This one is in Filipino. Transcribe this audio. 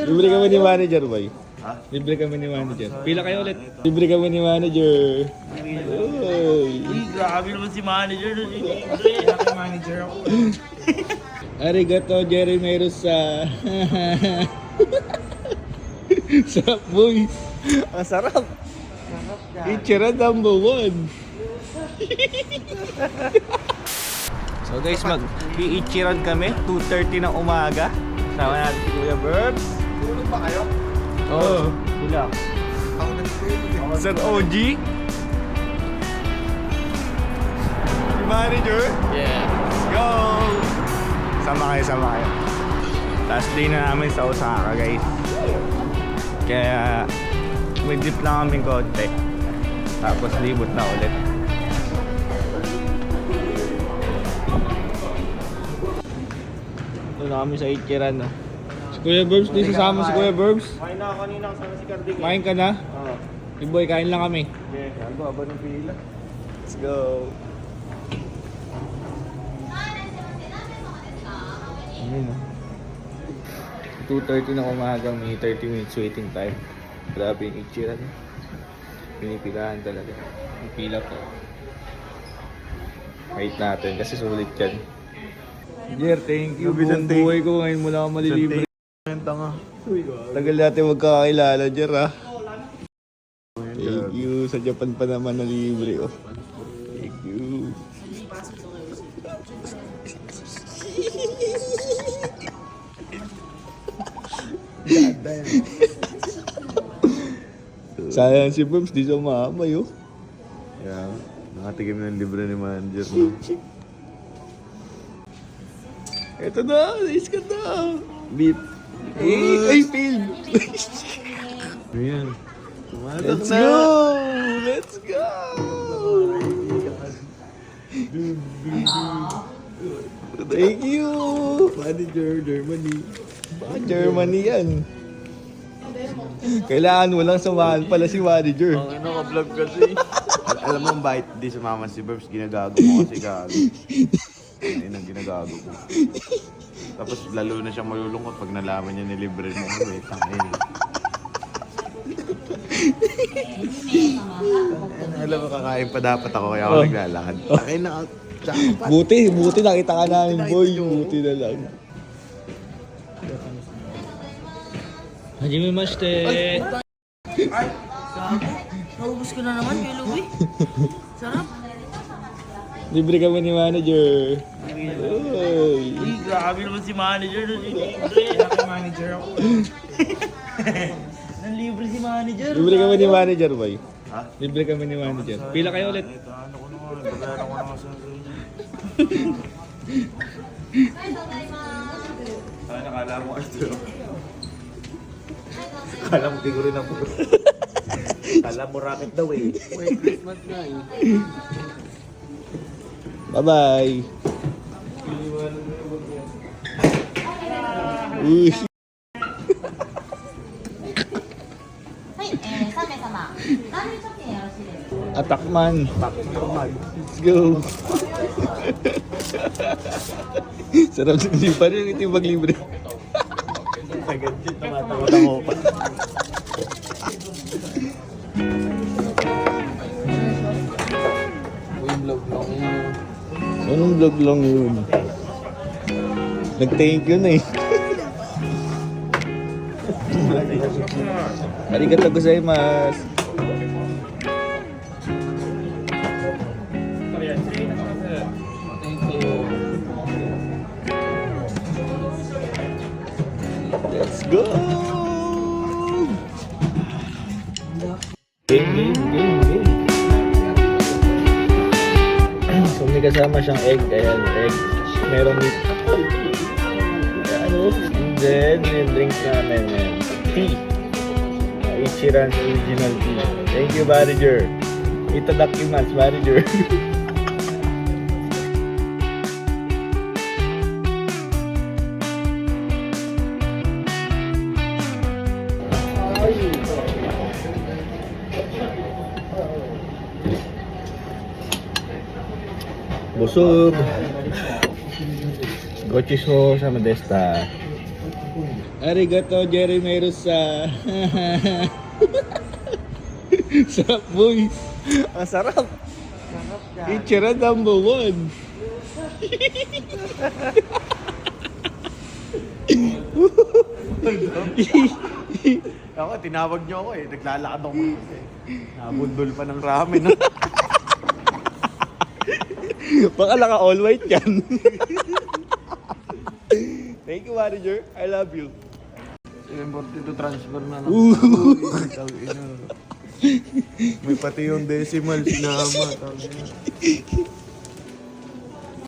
manager. Libre kami ni manager, boy. Ha? Libre kami ni manager. Pila kayo ulit. Libre kami ni manager. Uy. Uy, grabe naman si manager. Libre. Manager ako. Arigato, Jerry Merusa. Sarap, boy. Ang sarap. Ichira number 1. So guys, mag-iichiran kami 2:30 ng umaga. Sama natin si Kuya Burbs. Tulog ba kayo? Oo. Wala. Ako nag-tulog. Sir OG. Si manager. Yeah. Let's go! Sama kayo. Last day na namin sa Osaka, guys. Kaya may dip lang kaming konti. Tapos libot na ulit. Ito na kami sa Ichiran, no? Si Kuya Burbs, di sasama si Kuya Burbs. Kain na kanina kasama si Cardigan. Kumain ka na? Oo. Big boy, kain lang kami. Okay, gago, aba ng pila. Let's go! Ayun, no? 2:30 na umaga, may 30 minutes waiting time. Grabe yung Ichiran. Pinipilahan talaga. Yung pila ko. Wait natin kasi sulit yan. Jer, thank you. Buong buhay ko ngayon mula ako malilibre. Tanga. Tagal natin magkakakilala, Jer, ha? Thank you. Sa Japan pa naman na libre, oh. Thank you. Sayang si Burbs, di siya maamay, oh. Yeah, nakatigim ng libre ni manager. No? Ito na, nice ka na. Beep. Ay, film. Ayan. Let's go! Let's go! Thank you! Manager, Germany. Germany yan. Kailangan mo lang samahan pala si manager. Ang ino ka vlog kasi. Alam mo bakit di sumama si Burbs, ginagago mo kasi gago. Ayun ang ginagago ko. Tapos lalo na siyang malulungkot pag nalaman niya nilibre mo kami. Tangin. Alam mo kakain pa dapat ako kaya ako naglalakad. Tangin na dapat. Buti nakita ka namin, boy. Buti na lang. Hajime mashite. Naubos ko na naman, Kuya Louie. Sarap. Libre kami ni manager. Uy. Uy, grabe naman si manager. Libre. Manager ako. Nanlibre si manager. Libre kami ni manager, boy. Ha? Libre kami ni manager. Pila kayo ulit. Ano ko naman, babayaran ko naman sa Sana nakala mo ito. Kala mo tiguro na po. Kala mo rocket daw eh. Wait, Christmas na eh. Bye-bye. Uy. はい、3名様、何貯金よろしいですか。 Atakman. Let's go. Sarap sa libre rin. Ito yung maglibre. Agad din, tumatawa ako pa. Anong vlog lang yun? Nag-thank you na eh. Arigato gozaimasu. Let's go! Game. So may kasama siyang egg. Ayan, egg. Meron ano? And then, yung drinks namin. Ayan. Tea. Ichiran's original tea. Thank you, manager. Itadakimasu, manager. Busog. Gochiso sa Modesta. Arigato, Jerry Merusa. Sarap, boys. Ang sarap. Ichira number 1. Ako, tinawag niyo ako eh. Naglalakad ako kasi. Nabundol pa ng ramen. Baka naka all white yan. Thank you, manager. I love you. 742 transfer na lang. Ooh. May pati yung decimal sinama.